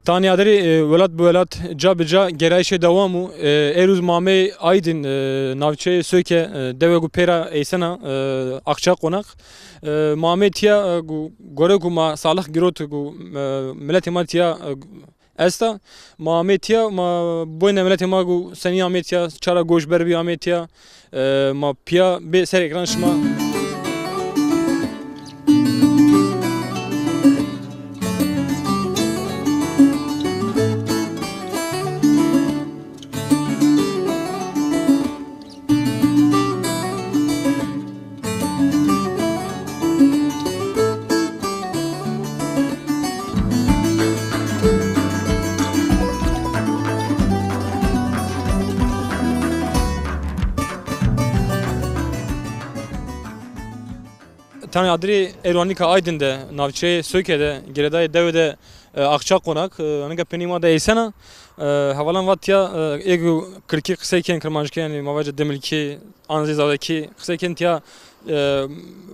Tanya adri velat bu velat ca beca gerayşe devamu eruz mame aydın navçe söke deve gu pera eysena akça konak mame tiya gore gu ma salih girot gu milleti ma tiya esta mame tiya ma boyne milleti ma gu seni ame tiya çara goşber bir ame tiya ma piya be ser ekran şma Tane adri Eronika Aydın'da navçe Söke'de Gereday devede akça konak anıga penima da eysena havalan vatya ego 42 kısayken kırmancıken yani mavaca demilki anzizadaki kısayken tiya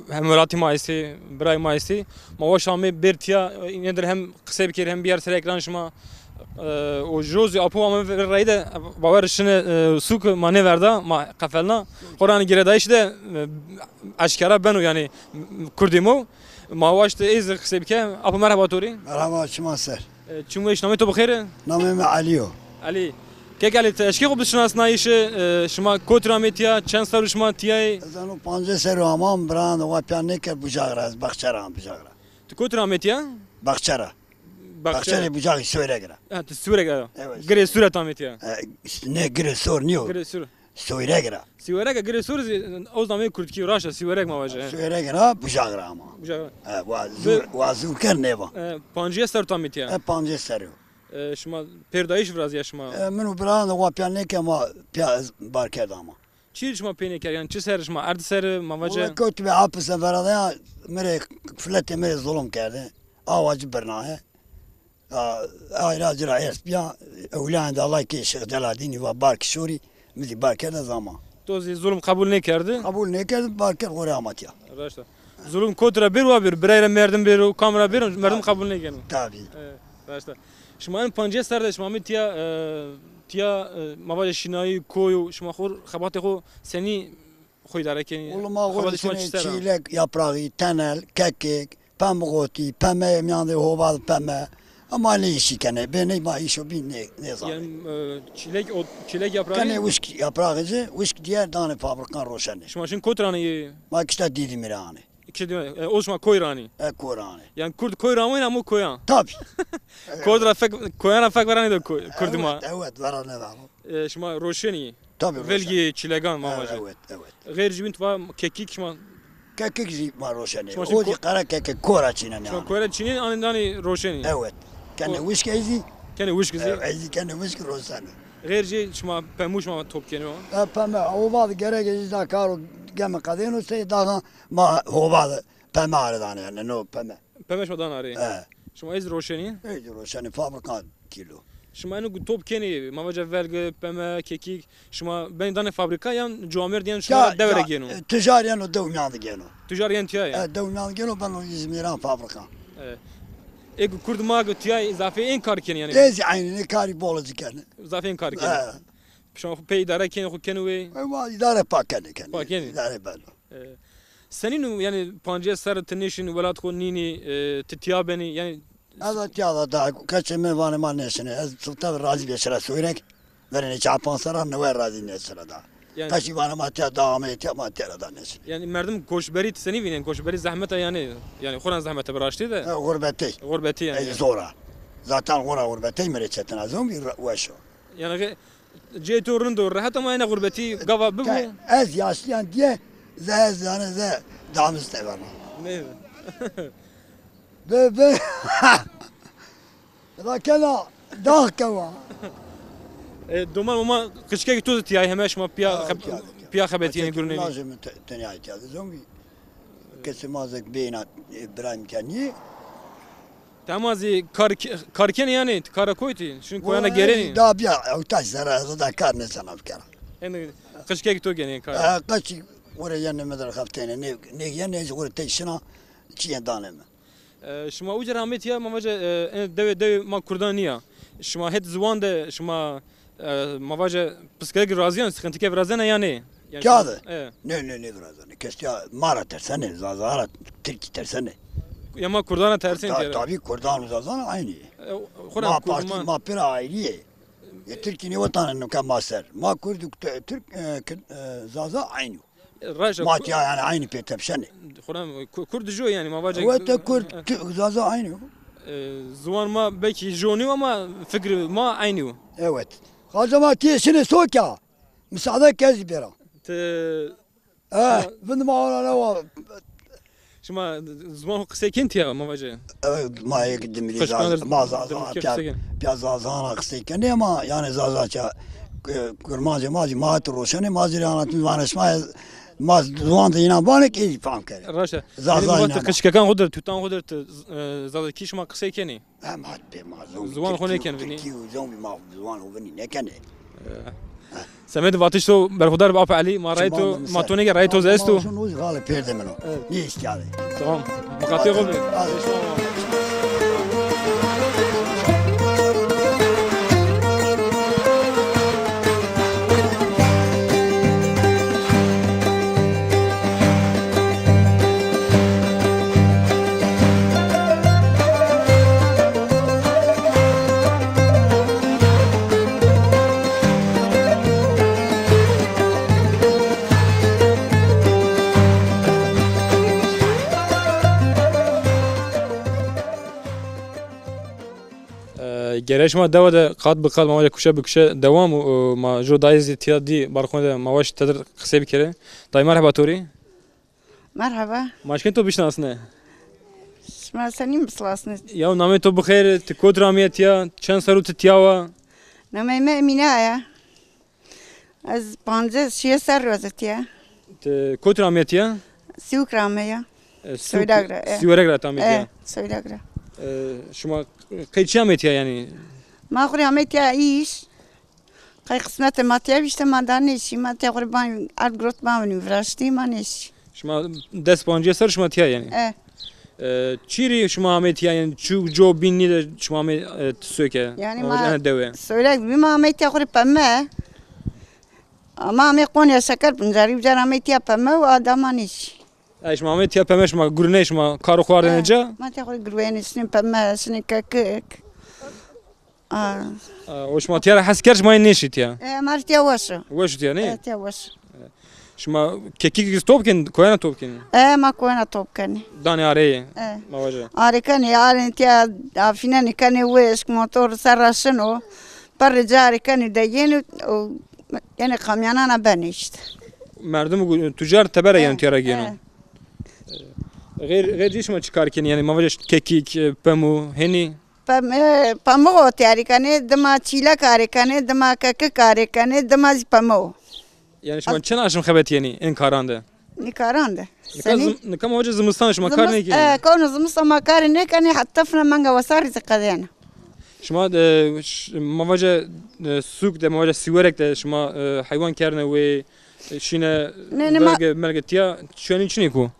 hem maisi bray maisi mavaş ame bir tiya nedir hem kısa bir kere hem bir yer sere ekranşma o jozi apu ama verayda bavarışını suk mane verda ma kafelna Kur'an Gereday işte aşkara ben o yani kurdimo mavaşta ez kısa bir kere apu merhaba tori مرحبا شما سر çumma işname to bxere نامم علیو Ali kek ali teşkil bu şansna işe şma kotrametya çan sarışma tiyay زنو پانزه سر امام بران و پیانه که بجاغ راز بخچرا بجاغ kotrametya بخچرا بخچرا بجاغ سوره گرا ha sure ga Evet. gre sure tametya ne gire sor niyo gre sure سوره گرا sure ga gre sure o zaman kurtki raşa sure ma vaje سوره گرا بجاغ را ما و زور کر نیوا panjiye sar tametya پانزه سر şma perdayış biraz yaşma منو بران و پیانه که ما پیاز بار کردم çi şma peneker yani çi serişma erd ser ma و vaje کوت به اپ سفر ده میره فلت میره ظلم کرده آواز برناه راجل عيس بيا اولاد الله كي شيخ جلالدين و بارك شوري مدي بارك هذا زمان tozi zulüm kabul ne kerdi قبول نكد بارك غرامات يا raşta zulüm kotra bir var bir birayla merdim bir kamera bir merdim kabul ne genu تابي raşta şma en panjiye sar şma mi tiya mavaje şinayı koyu şma xor xabatı xo seni خويداره کنی والله ما غور شيلك يابراغي تنل ككك بامغوتي بما يماندي هو بعض بما اما ليشي كان بيني ما يشو بين نظام yani çilek yaprağı كان وشك يابراغي وشك ديار داني فابركان روشني şmaşın kotranı ما كشتا ديدي ميراني ikisi değil o şma koyrani كوراني yani Kürt koyramı ama koyan تابي kodra fek koyana fek varani de Kürtüma evet varana var şma roşeni tabii velgi çilegan mamacı evet evet غير جبنت va kekik şma ككك زي ما روشني شو ودي قرا ككك كورا تشينا şma koyra çinin anındani roşeni evet كان وشك ايزي kendi uş gizi ايزي كان وشك روشني غير şma pemuş ma top keni o فما هو بعض جرى إذا كانوا جمع قدين وسيدا ما هو بعض فما على ذا يعني إنه فما pemeş odan arı şma ez roşeni إيه روشاني فابركان كيلو şma enu top keni mavaca velge peme kekik şma ben dane fabrika yan cuamer diyen şma devre genu تجاري إنه دو مياند جينو tüccar yan tiya ya دو مياند جينو بنو إزميران فابركان ek kurd ma tiya izafe en kar keni yani ليزي عيني كاري بولز كان izafe en kar keni şma pe idare keni xu kenu ve ما إدارة باكني كان باكني. إدارة بالو senin yani panjiye sar tenişin velat xo nini titiya beni yani هذا تياضا دا كاتش من فاني ما نسني سلطة راضي بيشرا سوينك ورني شعبان سرا نوير راضي نسرا دا yani كاشي فانا ما تيا دامي تيا ما تيا دا نسني yani merdim koşberi seni vinen koşberi zahmete yani Kur'an zahmete bıraştı da غربتي gurbeti yani اي زورا زاتان غورا غربتي مريتشتنا زوم وشو yani ceytorun doğru hatta ma yine gurbeti gava bu از yaşlayan diye zez yani ze damız tevan ne be لكن داغ كوا duman ama kışka gitti tiya hemeş ma piya xabeti yani görünüyor لازم تنيا تيا زوم كسي مازك بينا ابراهيم كاني tamazi karken yani karakoyti çünkü koyana gereni دا بيا او تاش زرا دا كار نسنا بكره yani kışka gitti gene kar قشي ورا ين مدر خفتين ني ين يز ورا تيشنا تشي دانم شما او جرامت یا مواجه دو ما کردانیا شما هت زوان ده شما مواجه پسکه رازیان سخنتی که رازیان یا نه Kağıdı? Ne biraz hani kesti mara tersene zazara Türkiye tersene. Ya ma Kurdana tersin diyor. Tabii Kurdan zazara aynı. Kur'an Ma parti ma pira ayrı. Türkiye'nin vatanının kamaser. Ma Kurduk Türk zaza aynı. Raja. Ma yani aynı petepşene. Kur'an Kurdcu yani mavaje. Evet Kurd zaza aynı. Zaman ma belki joni ama fikri ma aynı. Evet. Hazama tiyesini sok ya. Müsaade kez bira. Bunun mağara var. Şuma zaman kısa kent ya mavaje. Ma yedim bile ma zaza piyaz zaza kısayken ne ama yani zaza ça kurmacı ma troşene maziri anlatım vanışma ma zaman da yine bana ki falan kere. Raşa. Zaza yine. Kışkakan hudur tutan hudur zaza kişma kısa keni. Hem hat be ma zaman hone ken vini. Zaman bir ma zaman vini ne kene. سمعت واتشتو برخدار باب علي ما رايتو ما تونيك رايتو زيستو شنو غالب بيرد منه ليش يعني تمام مقاطع قبل گرایش ما دو ده قاد بقاد ما کشه بکشه دوام و ما جو دایزی تیا دی بارخونه ماواش تدر قصه بکره دای مرحبا توری مرحبا ماشکن تو بیشناس نه شما سنیم بسلاسنت یا نامی تو بخیر تکود رامیت یا چند سرو تیاوا نامی ما امینه یا از 15 سر روزت یا تکود رامیت یا سیوک رامه یا سویرگرا تامیت یا سویرگرا شما قیچی آمیت یا یعنی ما خوری آمیت یا ایش قای قسمت ماتیا بیشتر ما دانشی ما تیا خوری بایم ارگروت بایم فراشتی ما نیش شما دست پانجی سر شما تیا یعنی چیری شما آمیت یا یعنی چو جو بینی شما آمیت سوکه یعنی ما سویرگ بی ما آمیت یا خوری پمه اما آمیت قونیا شکر پنجاری بجار آمیت یا پمه و آدمانیش ایش ما آمیت یا پمش ما گرنهش ما کارو خواردن جا ما تیا خوری گروهنش نیم پمه سنی کک وش ما تیار حس کرد ما نیشی تیا مارتیا واسه وش تیا نه تیا واسه شما کیکی توپ کن کوینا توپ کن ما کوینا توپ کنی دانی آره ما وجه آره کنی آره تیا فینانی کنی ویسک موتور سرشنو پر جاری کنی دیگه یعنی کامیانا نبنیشت مردم تجار تبره یعنی تیارا گیرن غیر چیش ما چیکار کنی یعنی ما وجه کیک پمو هنی پمو تیاری کنی دما چیلا کاری کنی دما کک کاری کنی دما پمو yani şuma çen aşım xebet yani en karanda. Ne karanda? Nikam hoca zımıstan şuma kar ne ki? Konu zımıstan ma kar ne kani hatta fna manga wasari zikadena. Şuma mavaca suk de mavaca siverek de şuma hayvan kerne ve şine merge tiya şuan içine ku.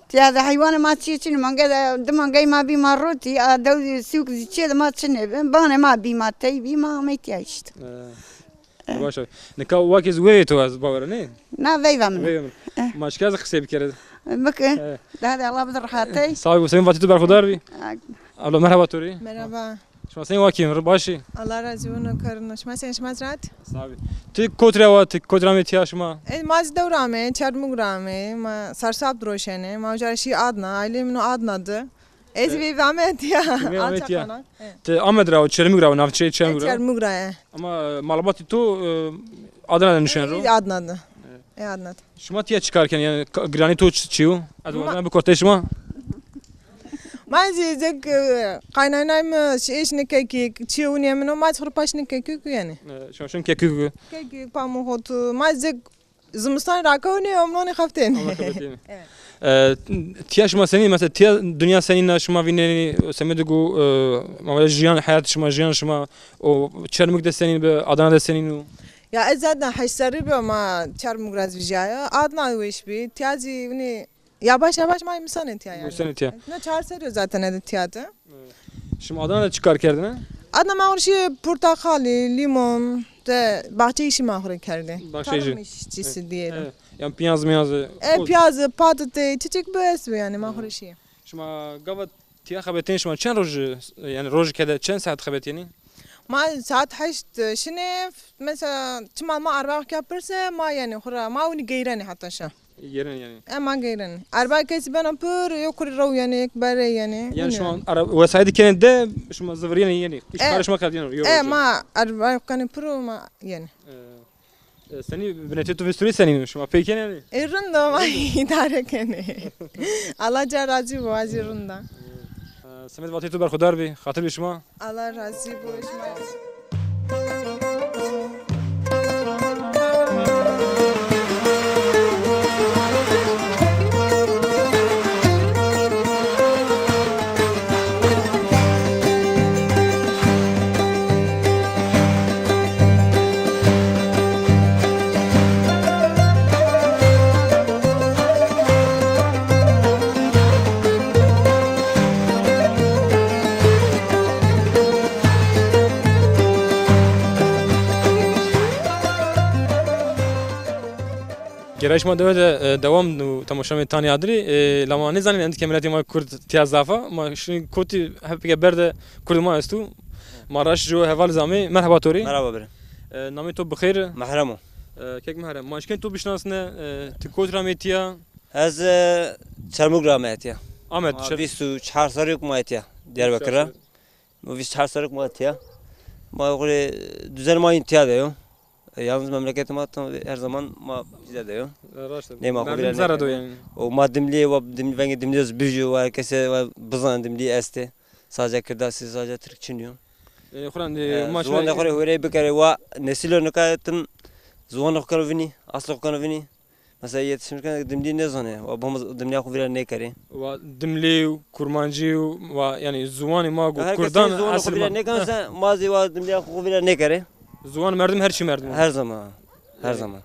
Tiya da hayvan ma çiçin manga da manga ma bi maroti a da suk ziçe ma çine bana ma bi ma tay bi ma metiya işte. باشه نکا واکیز وی تو از باور نه نه وی من ماشکه از خسیب کرد بکه ده الله بدر حاتی صاحب سین وقتی تو برخودار بی الو مرحبا توری مرحبا شما سین واکیم رو باشی الله razı olsun karın şma sen şma zrat صاحب تی کوتره و تی کوترامه تیا شما maz devrame çarmugrame ma sarsap droşene ma jarşi adna ailemin adnadı ezvi vamet ya alçakana te amedra o çermigra o navçe çermigra çarmugra ama malabati tu Adana'dan nişan ro adnadı adnadı şuma tiya çıkarken yani granito çiu adana bir korte şuma Mazı zek kaynanayım iş ne keki çiğun yemin maz hırpaş ne keki yani şun keki keki pamuk maz zımıstan rakı ne omlone haften تیا شما سنی مثلا تیا دنیا سنی نه شما وینی سمیدگو ما جیان حیات شما جیان شما o çermik de senin be Adana da senin ya zaten haşsarı be ama çarmuk raz vijaya adna wish bi tiyazi ni Yavaş yavaş ma insan etiyor yani. İnsan etiyor. Ne çağır seriyor zaten editiyatı. Şimdi Adana'da çıkar kerdine. Adna ma şey portakali, limon de bahçe işi mahur kerdi. Bahçe işi. Tarım işçisi diyelim. Evet. Yani piyaz miyazı. Piyazı, patates, çiçek böğüs yani mahur işi. Şimdi gava tiya xabetin şimdi çen roj yani roj kede çen saat xabet yani. ما ساعات حشت شنف مثلا تما ما أربعة كابرسة ما يعني خرا ما وني جيراني حتى شا Yerin yani. ما جيراني أربعة كيس بنا بور يكر رو يعني كبار يعني Yani şu an vesayeti keninde şu an zıvır yani. Hiç karışma kadar yani. إيه ما أربعة كان برو ما يعني Seni Benedetto Vesturi senin şu an peki yani. الرندا ما يدارك يعني الله جا راضي بوازي الرندا Samet Vatitu berxudar bi xatir bişma. الله راضي بوش ما Gerçekten de devam tamaşa tani adri lama ne zanin ent kemerati ma kurd tiyazafa ma şimdi koti hep geberde kurduma estu maraş jo heval zami merhaba tori مرحبا برم nami to bxir محرمو kek merhaba ma şken to bişnasne ti rametiya از چرموگ رامتیا Ahmet ما 24 سالیک مایتیا دیاربکر'a ما 24 سالیک مایtya ما öyle düzen mایtya diyor. Yalnız memleketim hatta her zaman ma bize diyor. Ne ma Merdim zarado yani. O madimli ve dimli ben dimli büyücü var herkese ve bızan dimli este. Sadece kırdası sadece Türk çiniyor. Xuran ما زوان دخوره هوری بکره و نسل نکاتن زوان نخکر وینی اصل نخکر وینی مثلا یه تشمش کنه دمدی نزانه و با هم دمنیا خوب ویران نکره و dimli kurmancı ve yani zuvanı ma هر کسی kurdan زوان خوب asıl ویران نکنه مثلا مازی و دمنیا خوب ویران نکره zuvan merdim her şey merdim. her zaman her zaman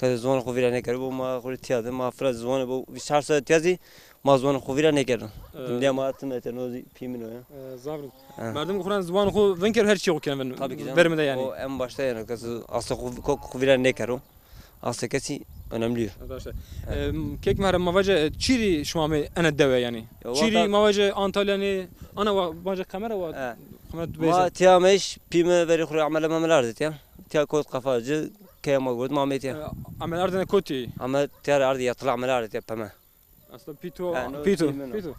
که زوان خوب ویران نکره با ما خوری تیاده ما فرض زوان با 24 ساعت تیازی ما زوان خوب ویران نکردم دمنیا ما اتم اتنوزی پیمینو ya Zavrin. Merdim Kur'an zuvanı ku venker her şey okuyan ben. tabii ki canım Vermede yani. o en başta yani kası aslı خوب ویران نکره aslı kesi önemli. Arkadaşlar. Kek merhem mavaca çiri şu an ene deve yani. Ya Çiri valla- mavaca Antalya'nı ana mavaca kamera var. Kamera ما beyza. تيامش بيما بري خري عمل ما ملارد يا تيا كود قفاجة كيا موجود ما ميت يا Amelerden koti. أما تيار عرض يطلع ملارد يا بما Aslında Pito. no, Pito. Pino. Pito.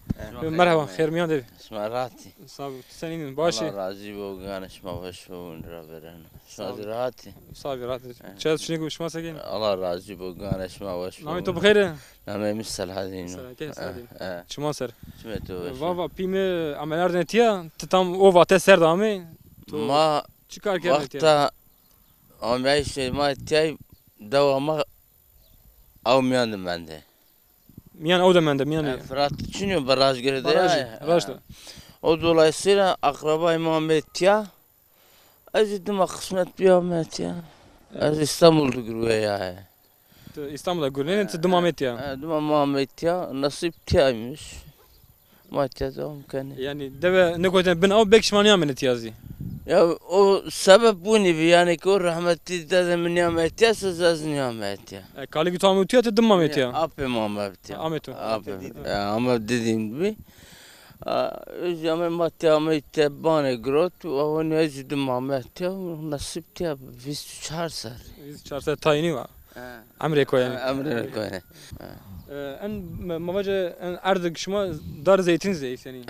Merhaba. Khair devi. اسماراتي Sağ ol. Senin الله başı. راضي بوغانش ما وشون رابرن اسماراتي Sağ ol. Rahat. Çaz şunu konuşmasa gelin. الله راضي بوغانش ما Nami to وشون bxeyre. نعم مثل هذين Selam, keyif selam. اه Çiman ser. سمعتوا Vava pime amelerden tiya. Tam o vate ser dami. ما Çıkarken tiya. وقتها هم يعيش ما تاي دوا ما او ميان منده Miyan o da mende miyan. Fırat çünkü baraj girdi Barajı. Barajda. O dolayısıyla akraba Muhammed ya Azidim kısmet bir Ahmet ya Az İstanbul'da gürüye ya İstanbul'da görünen dımamet ya. Duma Muhammed ya nasip tiyaymış Matya da mümkün. Yani deve ne koydan ben ama bekşmaniye amenet yazı. Ya o sebep bu ne yani ki o rahmetli dedem nimet ya siz nimet ya. Kali git amet ya dımamet ya. Ape Muhammed ya. Ahmet o. Ape. Ama dediğim gibi Özlem Matya Ahmet bana grot ve onu ezdim Ahmet ya nasip ya biz çağırsar. Biz çarşı tayini var. Amerika yani. Emre koyne. En mavaca en erdik şuma dar zeytin zeytini.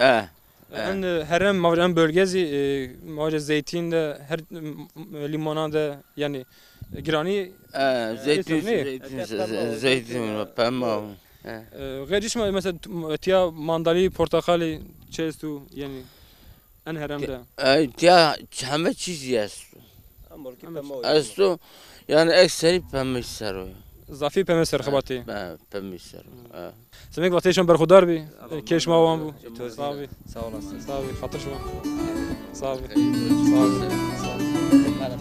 En herem mavaca en bölgezi mavaca zeytin de her limonada yani girani Zeytin pembe. Gayriş mesela tiya mandali portakali çestu yani en heremde. Ya همه چیزی است. است yani ekseri pembe سرو. Zafi peme serxabati. Pembe سرو. Semek vateşan berxudar bi. Keşma wan bu. Sağ ol. Sağ olasın. Sağ ol. Hatır şuma. Sağ ol. Sağ ol. Sağ ol.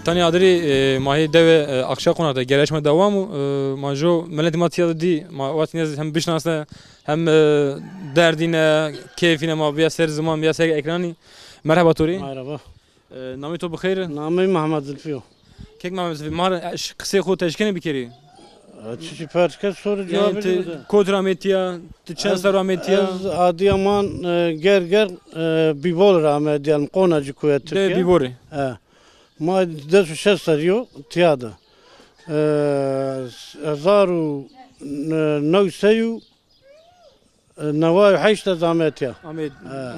Tani adri mahi deve akşa konakta geleşme devamu majo meleti matiya di ma vatniyaz hem bişnasne hem derdine keyfine ma biya ser zaman biya ser ekrani. Merhaba Tori. Merhaba. Nami to bixeyr. Namı Muhammed Zülfiyo. Kek Mehmet Zülfü. Mar kısa xo teşkine bikeri. Çiçi perçke soru cevabı Yani dedi. kod rahmetiya, çensa rahmetiya. Az Adıyaman ger bibol rahmet diyelim konacı kuvvet De Türkiye. bibori. Ma desu şestariyo tiyada. Azaru nevseyu nevayı haşta zahmetiya. Ahmet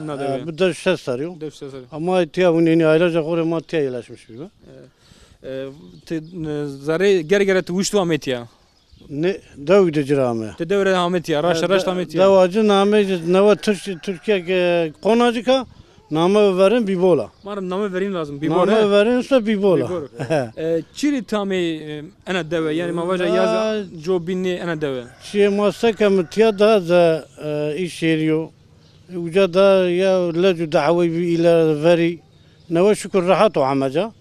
na deve. Bu desu şestariyo. De şesa. Ama tiya unini aylarca kore ma tiya iyileşmiş bir. Zare ger tu uçtu Ahmetiya. Ne davide cirame. Te devre Ahmetiya. Raş Ahmetiya. Davacı name neva Türkiye konacı ka name verin bibola. Mar namı vereyim lazım. Name Bibore. verinse bibola. Çiri tami ana deve yani mavaja yaz jo binni ana deve. Şiye masaka mtiya da za iş yeriyor. Uca da ya lecu da'vi ila veri. Neva şükür rahat o amaca.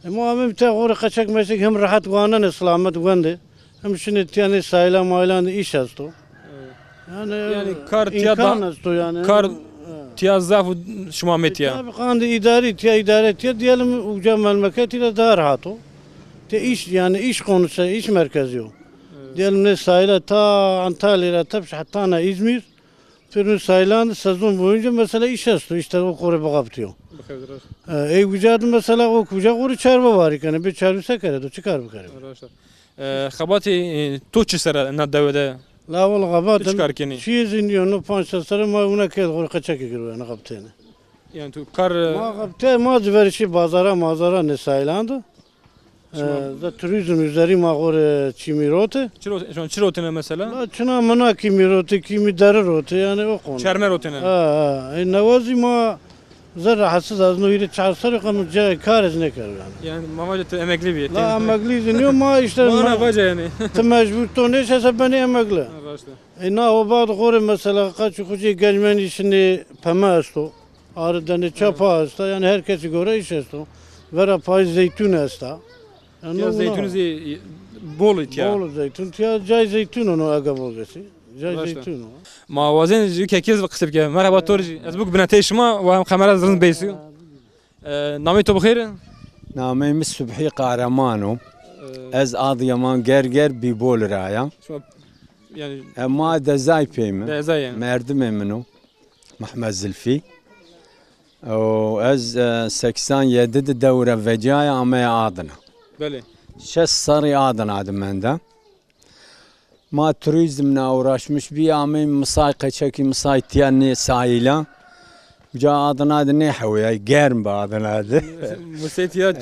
Ama amim ta gore kaçak mesek hem rahat vanan islamet vende. Hem şimdi tiyani sayla maylan iş asto. Yani kar tiya imkan da asto yani. kar tiya zafu şuma Ahmetiya. Tabii kandı idare tiya diyelim uca memleketiyle daha rahat o. Te iş yani iş konusu iş merkezi o. Diyelim ne sayla ta Antalya'ya tabi hatta İzmir. Türün saylandı sezon boyunca mesela iş asto işte o kore bakaptıyor. Vücadı mesela o kucak oru çarba var yani bir çarbi sekere de çıkar bir kere. Xabati tu çi sera na devede. La valla kabaten Çıkar keni. çiğ zindiyor no pançta sarı ma una kez oru kaçak giriyor ne kaptene. Yani tu kar Ma kapte ma verişi mazara ne saylandı. Da turizm üzeri ma oru çimirote. çiro otene mesela. La çına mana kimirote kimi dararote yani o konu. Çermer otene. Navazi ma zar rahatsız az no yeri çağırsarı kanı karız ne kar yani. Yani mavaja te emekli bir. La emekli zindiyor ma işte Bana baca yani. te mecbur to ne şese beni emekli. Na o bazı gore mesela kaç kucu gelmen işini peme asto. Arada ne çapa asta yani herkesi göre iş asto. Vera pay zeytun asta. Ya zeytunuzi bol it ya. Bol zeytun ya cay zeytun onu aga bolgası. Cay Başla. zeytun o. Ma wazen ji kekiz ve kısıp ke. Merhaba Torji. Az bugün bina teşma ve hem kamera zırın beysi. Nami to bixeyr. ناميم الصبحي قهرمانو از آديمان gerger بيبول رايا Yani اما دزاي بيم deza yani. مردم منو محمد زلفي و از 87 دورة وجاية اما آدنا Böyle. شش صاري آدنا عاد من ده ما turizmle uğraşmış bir amim musayka çeki musaytiyanni sahila Uca adına adı ne havaya germ ba adına adı. Musayt ya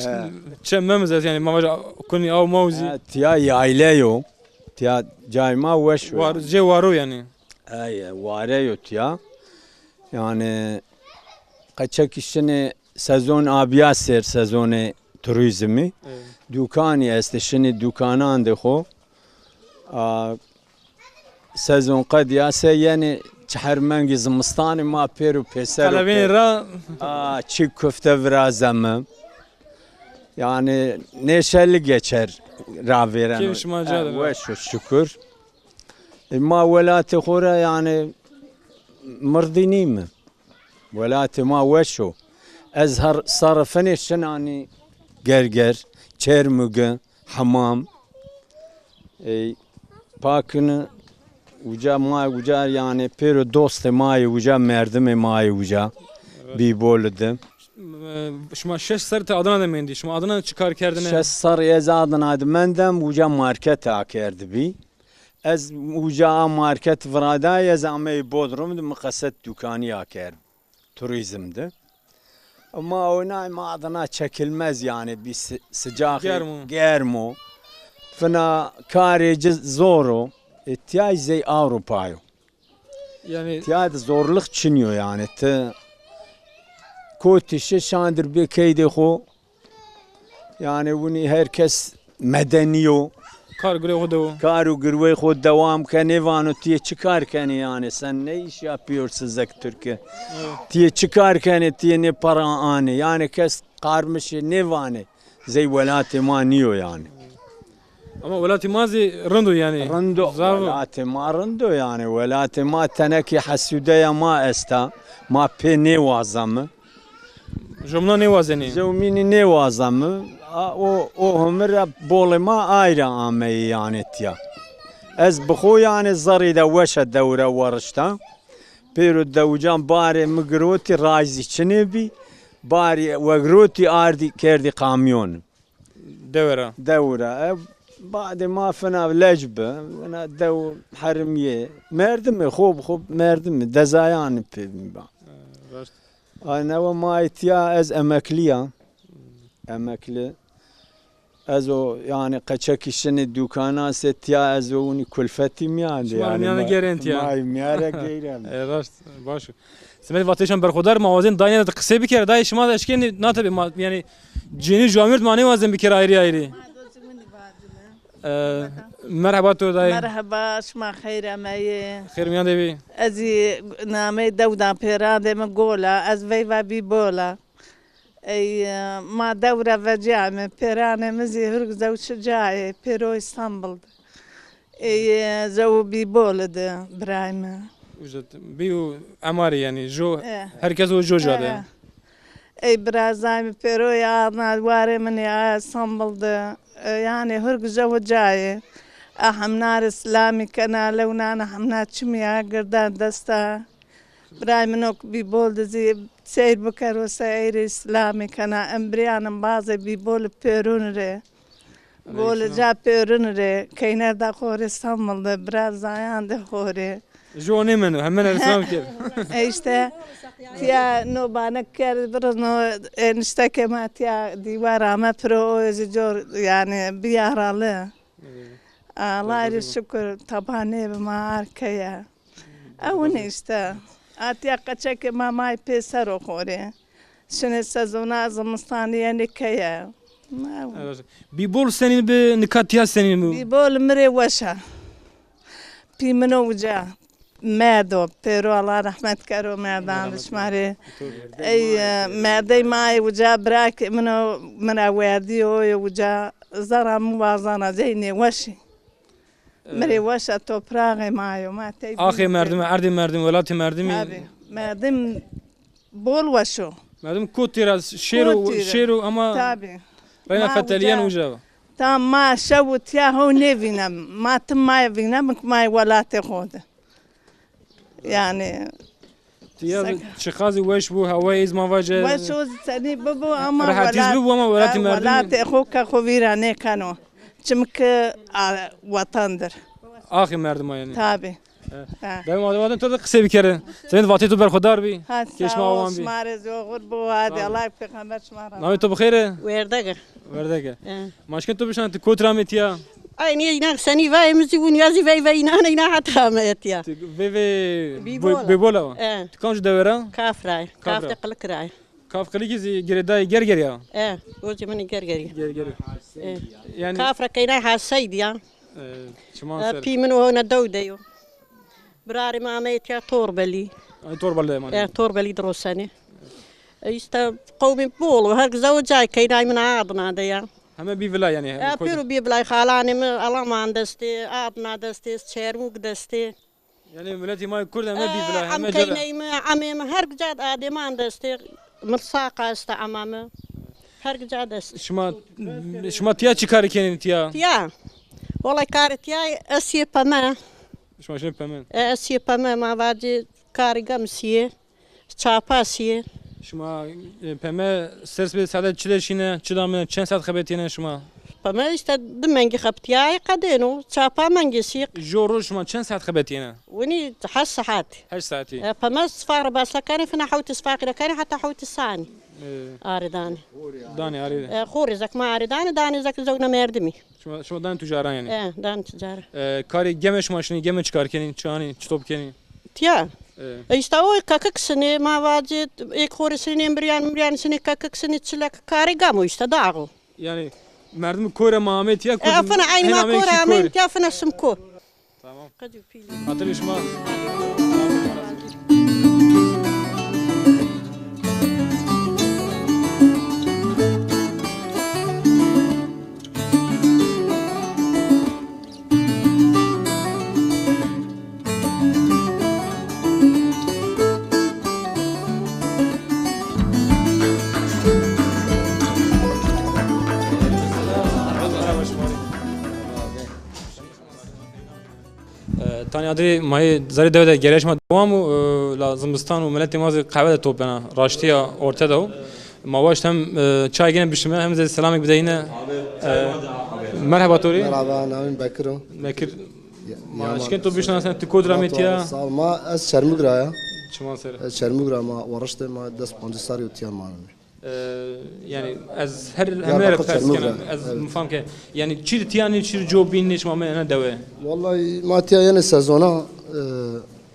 çemmemiz yani mavaja kuni av mauzi. Tiya yayleyo. Tiya cayma veş. Var cevaru yani. Ay vareyo tiya. Yani kaçak işini sezon abiya ser sezonu turizmi. Dükkanı est şimdi dükkanan de ho. Sezon kad ya se yani çhermengi zimistanı ma peru peser. Kalevin ra. Çiğ köfte virazamı. Yani neşeli geçer raveren. Kim şımacadır. Ve şu şükür. Ma velati khora yani mırdini mi? Velati ma veşo. Ezhar sarfani şenani gerger, çermüge, hamam. Pakını uca ma uca yani pero dost ma uca merdim ma uca bir boldu. Şuma şeş sarı adına da mendi. Şuma adına çıkar kerdine. Şeş sarı ezadına adı mendem uca market akerdi bi. Ez uca market vrada yazamay Bodrum'da mukasset dükkanı aker. Turizmdi. Ama ona ma adına çekilmez yani bir sıcak germo. Fına karici zoru. İhtiyacı zey Avrupa'yo. Yani İhtiyacı zorluk çiniyor yani. Kotişe şandır bir keyde ho. Yani bunu herkes medeniyo. kar gure hodo. Karu gırvay ho devam kanevano diye çıkarken yani sen ne iş yapıyorsun zek Türkiye? Diye çıkarken diye ne para ani yani kes karmışı ne vane زي ولاتي ما نيو يعني Ama velatî mazî rind û yani. رندو Zav- ولاتي ما رندو يعني ولاتي ما تنكي حسودية ما استا ما بيني وازم Jomla ne wazenî. زوميني نوازم او همر بولي ما ايرا امي يعني تيا از بخو يعني الزري دوش الدورة ورشتا بيرو الدوجان باري مقروتي رايزي شنبي باري وقروتي اردي كيردي قاميون Devera. دورة بعد ما فنا لجبة انا دو حرمية مردم خوب مردم دزايان بي انا وما يتيا از امكليا امكلي ازو يعني قچكي شن الدكانات ستيا ازوني كلفتي ميان Yani yani gerent ya. ما ميارا غيرم Rast baş. Semet vatişan berxudar mavazin dayne de kısa bir kere dayı şima da eşkeni ne tabi yani cini jamir mani vazen bir kere ayrı ayrı. Merhaba to dayı. مرحبا شما خير ماي Xeyr miyan devi. ازي نامي دودا بيران من قولا از فيفا بيبولا اي ما دورة فجامة بيران مزي هرق زو شجاعي بيرو اسطنبول اي زو بيبولد برايم Biyu amari yani jo إيه. herkes o jo jade. اي برازايم بيرو يا واري من يا اسطنبول يعني هرق زو جاي احمنار اسلامي كنا لو نانا حمنات شميا قردان دستا براي منوك بيبول زي سير بكر وسير اسلامي كنا امبريان بازي بيبول بيرون ري بول جا بيرون ري كينر دا خور اسطنبول برازايان دا خوري Jo ne menu hemen Ersan kir. işte tía no van a querer pero no en esta que ma tía divara ma pero es yo yani biyaralı. Allah şükür tabane ma arkaya. Avun işte. Atya kaçak ma may pesar okore. Şune sezona zamstaniye nikaya. Bir bol senin bir nikatiya senin mi? Bir bol mre washa. Pimeno uca. مادو بيرو الله رحمة كرو مادان شماري اي مادي ماي وجا براك من اوادي وجا زرا موازنة زيني وشي مري وشا تو براغي مايو ما تي Ahi merdim, erdi merdim, velati merdim. مادم بول وشو Merdim kutira, şeru ama تابي rayna kataliyan uca. تام ما شو تيا هو نيفينا ما تم ما يفينا ما ولا تاخذ يعني Tiya çıkazı veş bu hava izma vaje. وشو تاني بابو اما راح تجذب وما ولاتي مردم. ولا اخوك خويرانه كانوا چمك وطندر Ahi merdim yani. تابي Ben madem to da kısa bir kere. Senin vati to berxudar bi. كشما avan bi. شمار زو غربو هذه الله يبقى شمار Nami to bixire. وردقة Verdege. Maşken to bişan kotra metiya. أي نيجي سني فاي مزيون يازي فاي فاي نانا حتى ميتيا Ve bebola. Kanj devera. كاف راي كاف راي. تقلك راي Kaf kalikiz gereday ger ya. وجه من جرجري Ger. Yani كاف ركينا حاسيد يا çiman ser. بي منو هنا دوديو براري ما ميتيا توربلي Ay torballe man. توربلي دروساني يستا قومي بول وهرق زوجاي كينا من عادنا ديا Hemen bir villa yani. بيرو بيبلاي خالاني من ألامان دستي عادنا دستي شيرموك دستي Yani milleti may kurd hemen bir villa. عم Hemen كينا عمي هرق جاد آدمان دستي مرساقة است عمامي هرق جاد است Şma tiya çıkar kenin tiya. يا والله كارت يا أسيه بما Şma şimdi pemen. أسيه بما ما باجي كاري قمسيه çapasiye Şma peme sers bir saadet çileşine çidamı çen saat xebetine şma. Pama işte دمنجي خبتياي قدينو çapa mangisi Joru şma çen saat xebetine. وني حس ساعات 8 saati. فما صفار بس كان فينا حوت صفاقي كان حتى حوت الثاني آرداني Dani aride. خوري زك ما آرداني داني زك زوجنا مردمي Şma dani tüccara yani. دان تجارة Kari gemeş maşını geme çıkar kenin çani çitop kenin. تيا işte o kakık sene ma vacı ek khori sene embriyan sene kakık sene çilek kari gamu işte dağı. Yani merdim kore Mehmet ya. Afana aynı ma kore Mehmet ya afana sımko. Tamam. Kadı pili. Hatırlışma. تانی ادری ماهی زری دوده گریش ما دوام و لازمستان و ملت مازی قهوه توپ بنا راشتیا orta da o. مواش هم çay gene bişime hem de selamik بدهینه. Merhaba Tori. Merhaba, navim Bekir'im. Bekir. Maşken tu bişna sen tikod rametiya. Salma az Çermugra ya. Çman ser. Az Çermugra ma varıştı ma das pandisari utiyan manım. Yani az her hemer fers kana az mufam ke yani çir tiyani çir jobin niş ma ana deve. Vallahi ma tiya yani sezona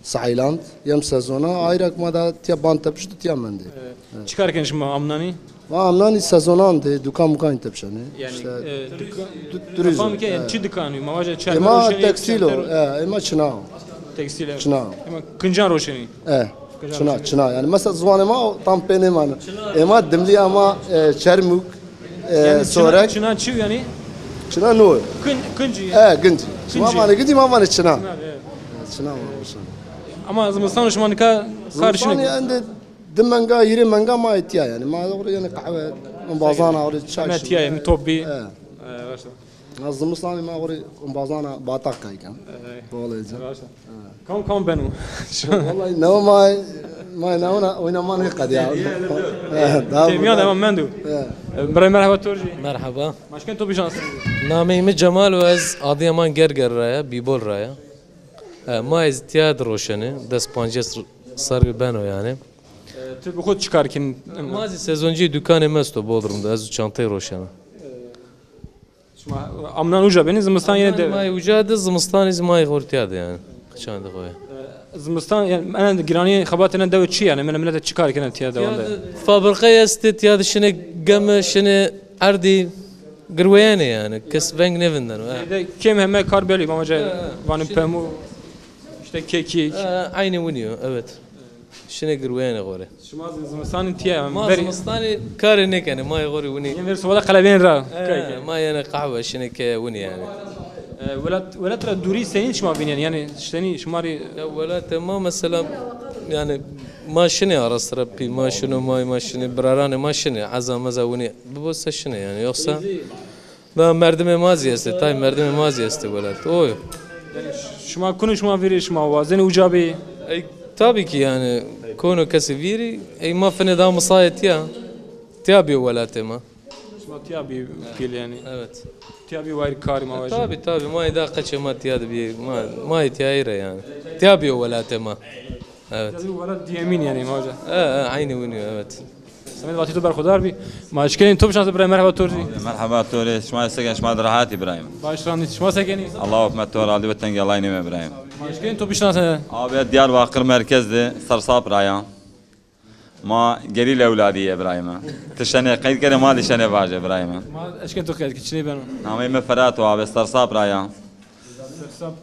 Sailand yem sezona ayrak ma da tiya bant tepşti tiya mendi. Çıkarken şimdi amnani. Ma amnani sezonandı dukan mukan tepşani. Yani turizm. Mufam ke yani çi dükkanı ma vaje çay. Ma tekstilo, ma çınav. Tekstil. Çınav. Ama kıncan roşeni. Çınav yani mesela zvanı ma tam penim ana. Ema dimli ama çermuk sorak. Çınan çi yani. Çınav no. Kıncı. Gınci. Ma mani gidi ma mani çınav. Çınav. Ama Zımıstan Osmanlık'a karşını. Yani دمنگا يري منگا ما اتيا يعني ما دوري يعني قهوه من بازانا اوري تشاي ما اتيا من توبي نظم اسلامي ما اوري من بازانا باطاق كاي كان والله كم بنو والله نو ما نونا وين ما نقد يا كيمياء ده مندو مرحبا تورجي مرحبا ماشكن تو بشانس نامي جمال واز اديمان گرگر رايا بيبول رايا ما از تياد روشنه دس پانجس سر بنو yani Tabii kod çıkarken mazi sezoncu dükkanı mesto Bodrum'da az çantayı roşana. Amnan uca beni Zımıstan yine de. May uca da Zımıstan izmay hortiyadı yani. Kaçan da koya. Zımıstan yani ben de girani xabatına da çi yani ben millet çıkarken tiya da onda. Fabrikaya estet ya dışını gam şını ardi gırvayane yani. Kes veng nevinden. Kim hemen karbeli mamaca vanı pemu işte keki. Aynı oynuyor evet. شنو قروينا غوري شما زمستان انتيا ما زمستاني كاري نيك يعني ما يغوري وني يعني فيرس ولا قلبين را ما يعني قهوه شنو كي وني يعني ولا ترى دوري سنين شما بين يعني شتني شماري ولا ما مثلا يعني ما شنو راس ربي ما شنو ما شنو برارانه ما شنو عزا مزا وني ببص شنو يعني يخسا ما مردم مازي است تاي مردم مازي است ولا اوه شما كونوا شما فيري شما وازن وجابي tabii ki yani konu kasiviri ey ma fene da musayet ya tiyabi wala tema tiyabi kil yani evet tiyabi var kari ma tabii tabii ma da kaçı ma tiyabi bir ma tiyayra yani tiyabi wala tema evet tiyabi wala diyemin yani ma aynı oynuyor evet سمعت وقتی تو برخودار بی ماشکین تو بشناسه برای مرحبا تورجی مرحبا توري شما سكن شما راحت ابراهيم باش راني شما سكني الله وفمت تور علي وتنقى الله ينعم ابراهيم ماشکین تو بشناسه ابي دياربكر مركزده صرصاب رايا ما قليل اولادي ابراهيم تشني قيد كده ما لي شنو باج ابراهيم ما اشكن تو قيد كشني بنو نامي مفرات وابي صرصاب رايا صرصاب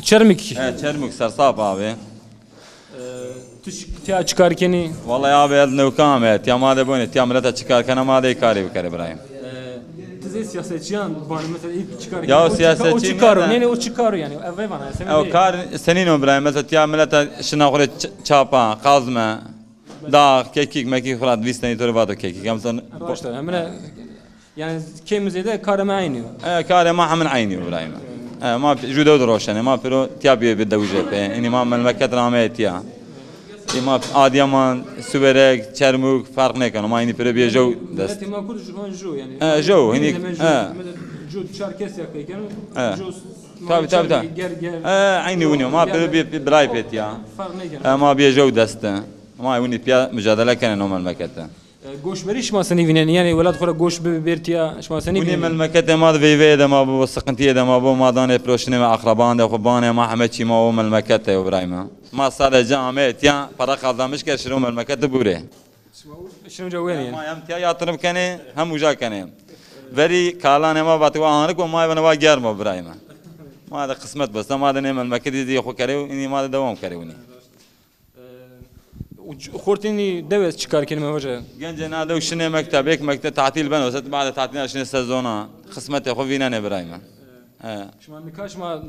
çermik çermik صرصاب ابي تیا çıkarkeni والله abi eline ukamet ya ma da böyle ya millete çıkarken ma da kari bir kare İbrahim Tizi siyasetçiyan bana mesela ilk çıkarken ya siyasetçi o çıkarıyor yani o çıkarıyor yani evet bana o kar senin İbrahim mesela ya millete şuna göre çapa kazma dağ kekik mekik falan visneni toru vato kekik kamsan başta hemen yani kemize de karama aynı kare ma hemen aynı İbrahim ما جودة ودروشنة ما برو تيابي بالدوجة إني ما من مكة راميت يا ما آديمان سوبرك شرموك فرق نكانو ما إني برو بيجو دست ما كل جو يعني جو هنيك جو تشاركس يا كيكانو جو تاب عيني ونيو ما برو براي بيت يا ما بيجو دست ما يوني بيا مجادلة كان نوم مكة گوش بریش ما سنی وینن یعنی ولاد خورا گوش ببرتیا شما سنی ونی من مکت ما وی ده ما بو سقنتی ده ما بو ما دانه پروشنه ما اقربان ده خوبانه ما همه چی ما و من مکت ابراهیم ما سال جامعه تیا para kazanmış ki şunu من مکت بوره شنو جوين ما يم تیا yatırım کنه هم وجا کنه veri kalane ma batwa anık و ما bana var mı ابراهیم ما ده قسمت بس ما ده من مکت دي خو کرے اني ما ده دوام کرے ونی خورتيني دبس çıkarken mi hoca? Gence nada وشنه مكتبك مكتب تعطيل بنا وست بعد تعطيل شنو سezona قسمت خو فينا ابراهيم شما نکاش ما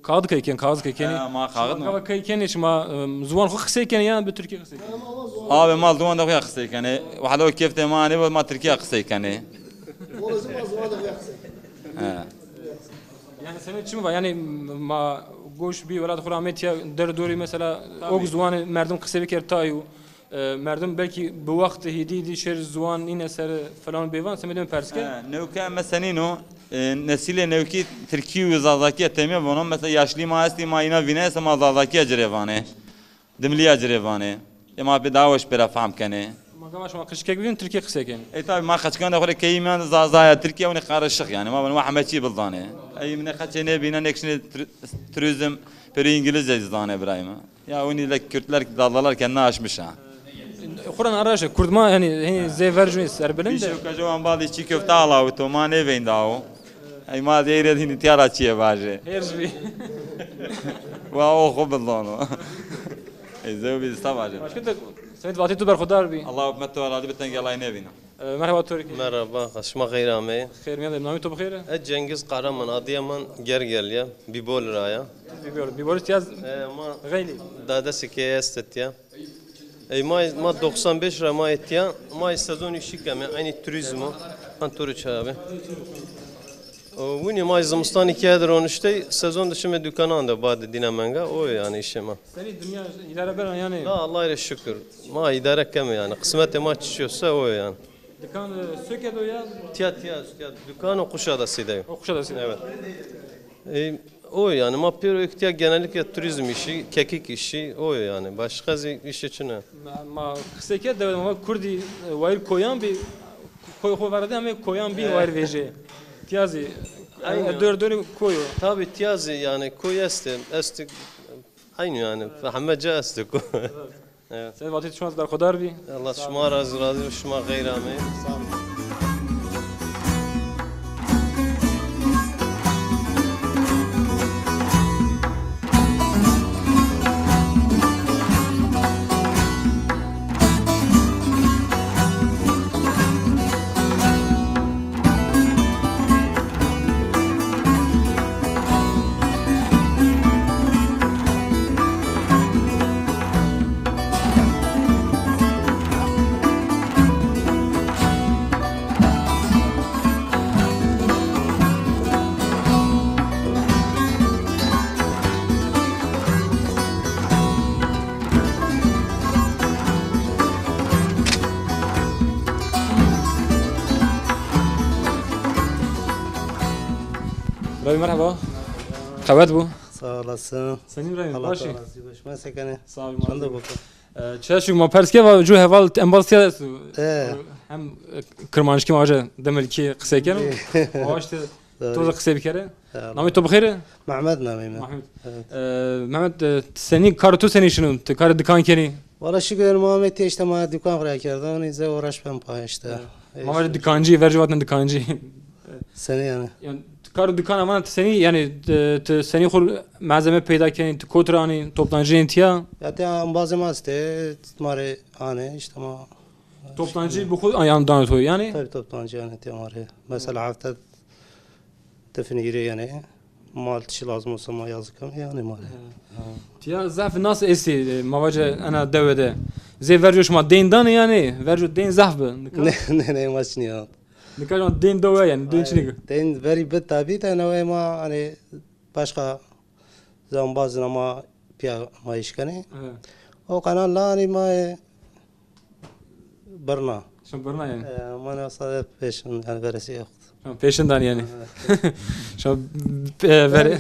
kağıt kayken kağıt kayken ما kağıt ما kayken şma zuvan xo xseyken ya bir Türkiye xseyken abi mal duvan da xo xseyken وحده كيف تماني ما تركيا xseyken yani senin için mi var yani ma گوش بی ولاد خورامت یا در دوری مثلا اوگ زوان مردم قصه بکر تایو مردم بلکی به وقت هدیدی شر زوان این اثر فلان بیوان سمیدم پرسکه نوکا مثلا نسل نوکی ترکی و زازاکی تمی بونم مثلا yaşlı ما هستی ما اینا وینه سما زازاکی جریوانه دملی جریوانه اما به داوش برا فهم کنه ما قامش ما قش كيك بين تركيا قساكن اي طيب ما خش كان اخر كيمان زازايا تركيا وني قارشخ يعني ما واحد ما شي بالضانه اي من خشنه بينا نكشن توريزم بري انجليزce زانه ابراهيم يا وني لك كürtler dalalar kendine aşmış ha Kur'an araşa Kurdma yani zeverjuni serbelin de. Şu kajovan badi çiğ köfte ala o ma ne veyn dao. Ay ma değeri hini tiyara çiğe baje. Herzbi. Wa o khobalano. Ay zevi istavaje. Başka da Samet Vati tu berxudar bi. Allah hükmetu ala dibten gelay ne bina. Merhaba Türkiye. Merhaba, خشما خير عمي. خير ميادة نامي تو بخير. الجنگز قهرمان أديمان جرجل يا بيبول رايا. بيبول تياز. ما غيلي. دادا سكية استتيا. اي ما 95 را ما اتيا ما السezon işi kemi aynı turizmo an turiç abi. Vini ma zımstan 2 aydır 13'te sezon dışı me dükkanında badı dinamenga o yani işim. Seni dünya idare beren yani. La Allah'a şükür. Ma idare kemi yani kısmete ma çişiyorsa o yani. Dükkan sökedi o ya. Tiyat dükkan o Kuşadası'ydı. O Kuşadası. Evet. O yani mapiro ihtiyaç genellikle turizm işi, kekik işi o yani başka iş için ne? Ma kısake de ama Kurdi vair koyan bir koy vardı ama koyan bir vair veje. Tiyazi dördünü koyu. Tabii tiyazi yani koy este aynı yani Muhammedce este koy. Evet. Sen vakit şu an berxudar bi. Allah şuma razı şuma gayrame. Sağ olun. İbrahim merhaba. Kavat bu. Sağ olasın. Sen İbrahim Allah başı. razı olsun. Başma sekene. Sağ ol. Sen de bakın. Çeşik ma perske ve ju heval embalsiya su. Hem kırmanışki maca demelki kısayken. O işte toza kısa bir kere. Namı to bxir. Mehmet namı. Mehmet seni kartu seni şunu kar dükkan keni. Valla şükür Muhammed işte ma dükkan kurar kerdi. Onu izle uğraş ben pay işte. Mehmet dükkancı vercivatın dükkancı. Seni yani. Yani kar dükkan ama seni yani seni kur malzeme peyda keni kotrani toptancı intiya. Ya bazı mazde mare ane işte ma. Toptancı bu kod ayağım danıtıyor yani. Tabii toptancı yani mare. Mesela hafta tefniri yani. mal tişi lazım olsa ma yazıkam yani mare. Ya zaf nasıl esi mavaca ana devede. Ze verjoş ma den yani verjo den zaf bu. Ne maç niye? Nikaj den dova yani den çinik. Den very bit tabi de ne ma hani başka zaman bazı ama piya ma işkane. O kanallar hani ma barna. Şun barna yani. Mana sadece peşin yani veresi yok. Peşinden yani. Şun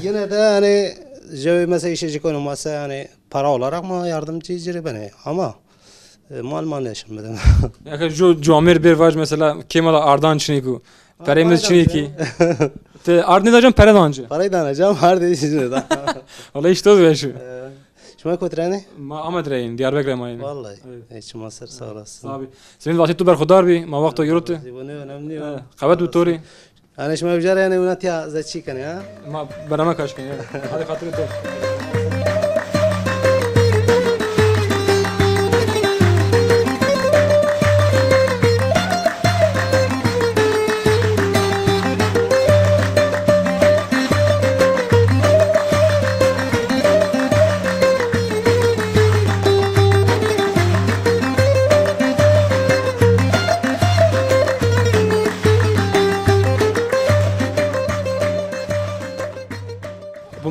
yine de hani cevi mesela işe çıkıyor mesela hani para olarak mı yardımcı icri beni ama mal yaşamadım. Ya şu Amir bir var mesela Kemal Ardan çiniku. Peremiz çiniki. Te Ardan da can peredancı. Parayı da alacağım har dedi da. Vallahi işte o şu. Şuma kotrani? Ma Ahmet Reyin Diyarbakır mayın. Vallahi. Hiç masır sağ olasın. Abi. Senin vakti tu berxudar bi ma vaqto yurtu. önemli. Qavat bu tori. Ana şuma bjar yani unatya zaçikan ya. Ma barama kaşkan ya. Hadi hatırı to.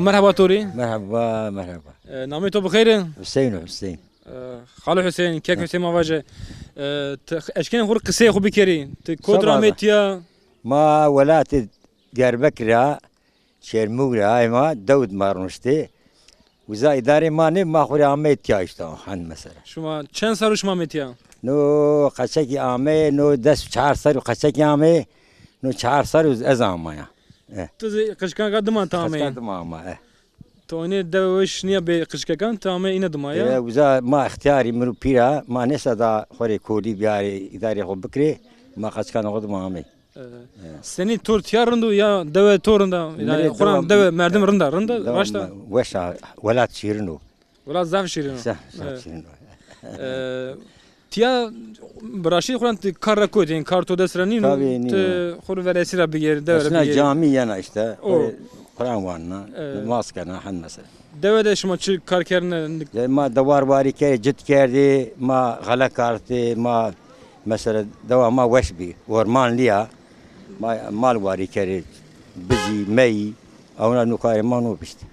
مرحبا توري. مرحبا مرحبا. نامي تو بخير؟ حسين. خالو حسين كيك حسين ما واجه. اشكين خور قصه خو بكري. كودرا ميتيا. ما ولات دياربكرا شرموغرا ما داود مارنشتي. وزا اداري ماني ما خوري عميت ياشتا عن مثلا. شو ما چند سروش ما ميتيا؟ نو قشکی عامه نو 10 سر قشکی عامه نو 4 سر از عامه. تو قشکان قدمان تامه. قدمان عامه. تو اینه دوش نیا به قشکان تامه اینه دمایا. وزا ما اختیاری منو پیرا ما نسدا خوری کولی بیاری اداره خو بکری ما قشکان قدمان عامه. سنی تور تیارندو یا دو تورندا yani Kur'an deve merdim rında başta. Veşa velat şirinu. Velat zaf şirinu. Zaf şirinu. Tía براشی خورن کار کردین کار تو دست رنین تو خور ورسی را بگیر دور بگیر. جامی یا نه işte Kur'an varna maskana han mesela. Devede şuma çi kar kerne. Ma davar bari kere cid kerdi ma gala kartı ma mesela dava ma veşbi orman liya ma mal bari kere bizi mey avna nukare manu pişti.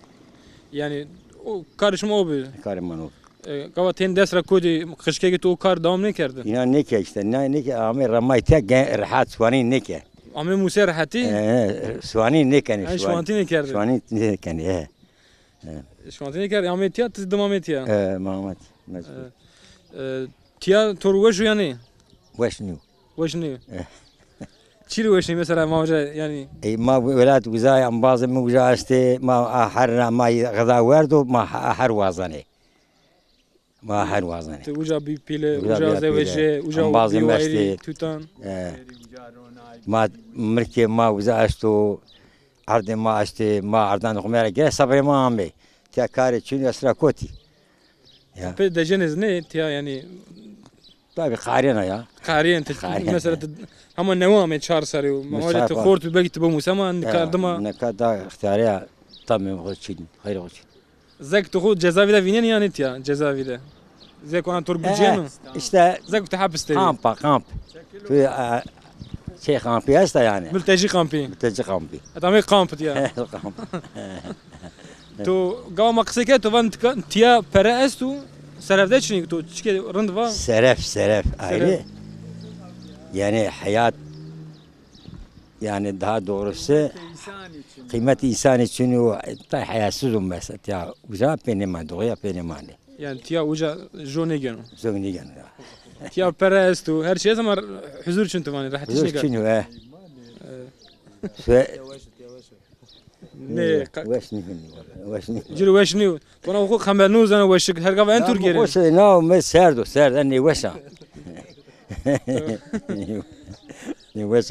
Yani o karışma o bir. Karışma o. Kavatın ders rakudi kışke git o kar devam ne kerdi? Ya ne ki işte ne ki amir ramayta rahat suani ne ki? Amir Musa rahati? Suani ne kani? Suani ne kerdi? Suani ne kani? Suani ne kerdi? Amir tiya tız devam et ya. Mahmut. Tiya toru şu yani? Veşnu. Veşnu. Çili veşnu mesela mavca yani? Ma velat güzel am bazı mevca işte ma ahar ma gıda verdo ma ahar vazane. ما هر وازنه. وجا بی پیله وجا زوجه وجا بیواری توتان. ما مرکه ما وجا استو عرض ما است ما عرضان خمره گه صبر ما هم بی. تیا کاری چونی اسرا کوتی. به دجنز نه تیا یعنی. طبعا قارينا يا. قارين مثلا هم النوام 4 سري ما وجدت خورت بقيت بمسمى كاردما. نكادا اختياريا تمام غشين خير غشين. زك تخود جزاوي فينين يعني تيا جزاوي ده زك وانا تربجينو işte زك تحبس تي kamp في شيء كامبي هسه يعني ملتجي كامبي اتامي كامب تيا تو قوا مقصيكه تو فان تيا para استو سرفده چني تو چكي رند va سرف ayrı yani hayat yani daha doğrusu kıymet insan için o hayatsız mesela ya uza penema doğuya penemane. Yani tiya uca jonigen. Jonigen. Tiya perestu her şey ama huzur için tuvani rahat işine. Huzur için ve ne وشني جيل وشني وانا اخو خمبنوز انا وشك هرقا وين ترجع وش نو مس سرد اني وشا ني وش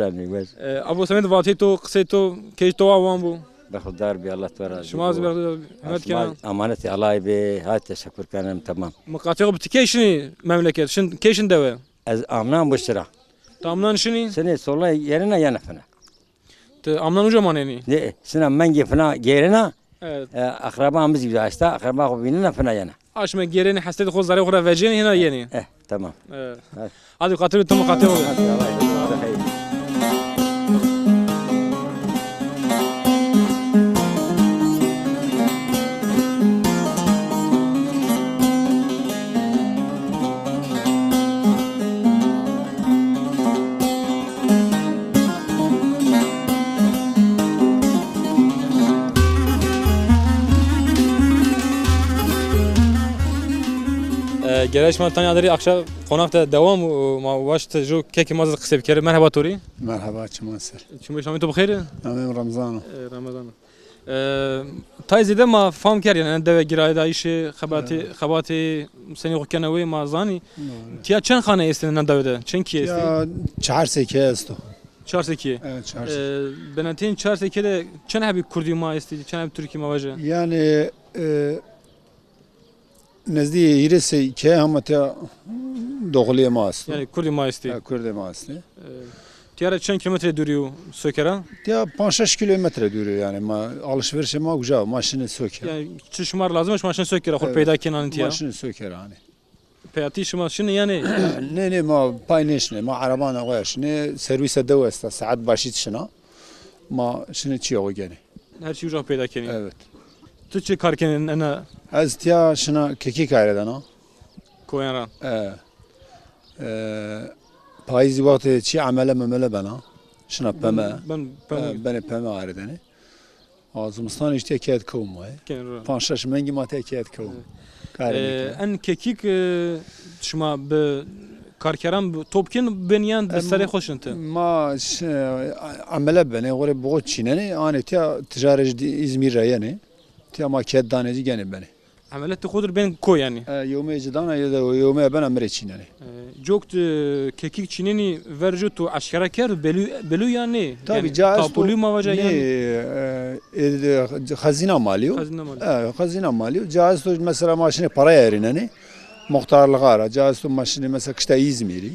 ابو سميد فاتي تو قصيتو كيش تو وان بو بخدار بي الله تبارك شماز حمد كان امانتي الله بي هاي تشكر كان تمام مقاطع بتكيشني مملكه شن كيشن دوا از امنان بشرا تامنان شني سنه صلاه يرنا ينفنا امنان وجا مانني ne sina mengi fena gerina akrabamız gibi işte akraba binina fena yana اش ما جيريني حسيت خو زاري اخرى فاجيني هنا يعني تمام هذه قاتل تم قاتل گرایش ما تانی ادری akşam konakta devam ma başta jo keki mazı kısa bir kere merhaba Tori. Merhaba Çumasel. Çumasel to bxeyr. Amin Ramazan. Ramazan. Tayzide ma fam ker yani deve girayda işi xabati seni xukanawi ma zani. Tiya çen xane estin nan devede. Çen ki esti? Ya 4 seke esto. 4 seke. Evet 4 seke. Benatin 4 seke de çen habi Kurdi ma esti, çen habi Türki ma vaje. Yani نزدیک ایرسی که هم تا داخلی ما است. یعنی کردی ما استی. کردی ما استی. تیاره چند کیلومتر دوریو سوکرا؟ تیا 5-6 kilometre دوری yani ma alışveriş ma güzel maşını söker. Yani şumar lazımmış maşını söker خود پیدا کنن تیا. maşını söker yani. پیاتی شما شنو yani? نه ما پایینش نه ما عربان آقایش نه سرویس دو است ساعت باشید شنا ما شنو چی آقا گنی. Her şeyi ucuz پیدا کنی. Evet. تو چه کار کنین انا از تیا شنا ککی کاری دانا کویان پاییزی وقت چی عمله ممله بنا شنا پما ben پما آردنی زمستان اشتیا کیت کوم وای پانشش منگی ما تیا کیت کوم ان ککیک شما به کارکران توپکن بنیان بسری خوشنته ما عمله بنی غوری بقول چینه آن تیا تجارج İzmir رایانه تیا ما کیت دانجی گنی بنی عملت خودر بین کو yani یومی جدانا یا یومی بنا مری چینه جوکت kekik çinini vercu tu aşkara ker belu yani tabi caiz tapulu mavaca yani hazine maliyo hazine maliyo caiz tu mesela maşine para yerineni muhtarlığa ara caiz tu maşine mesela kışta İzmir'i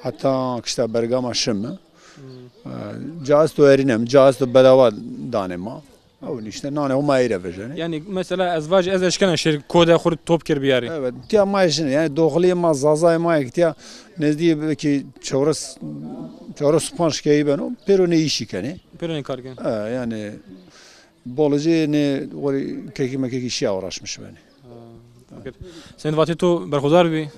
hatta kışta Bergama şımı caiz tu erinem caiz tu bedava danema او işte nane o mayre vereceğini. Yani mesela ezvaj ez eşkana şer koda khur top ker biyari. Evet. Tiya mayşin yani doğli ma zazay may tiya nezdi ki çorus spanşkeyi ben o pero ne işi kani. Pero ne kargen. Yani bolucu ne keki işe uğraşmış beni. Sen vati tu berxudar bi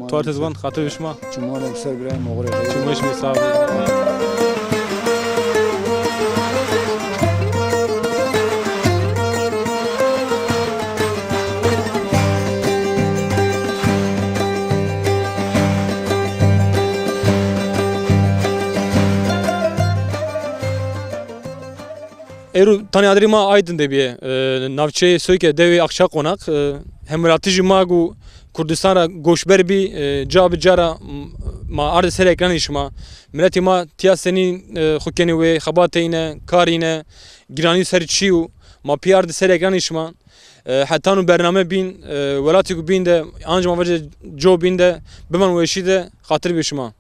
tuart zvan khatır bişma. Çumalem ser birayım oğre. Çumaş mi sağ. Eru tani adri ma aydın debiye navçe söke devi akşa konak hemratiji magu Kurdistan'a goşber bi cab cara ma ardı sel ekran işma milleti ma tiyaseni xukeni ve xabateyne karine girani serçiu ma piyardı sel ekran işma hatta nu bername bin velati bin de anca ma vaje jo bin de biman weşi de xatir bişma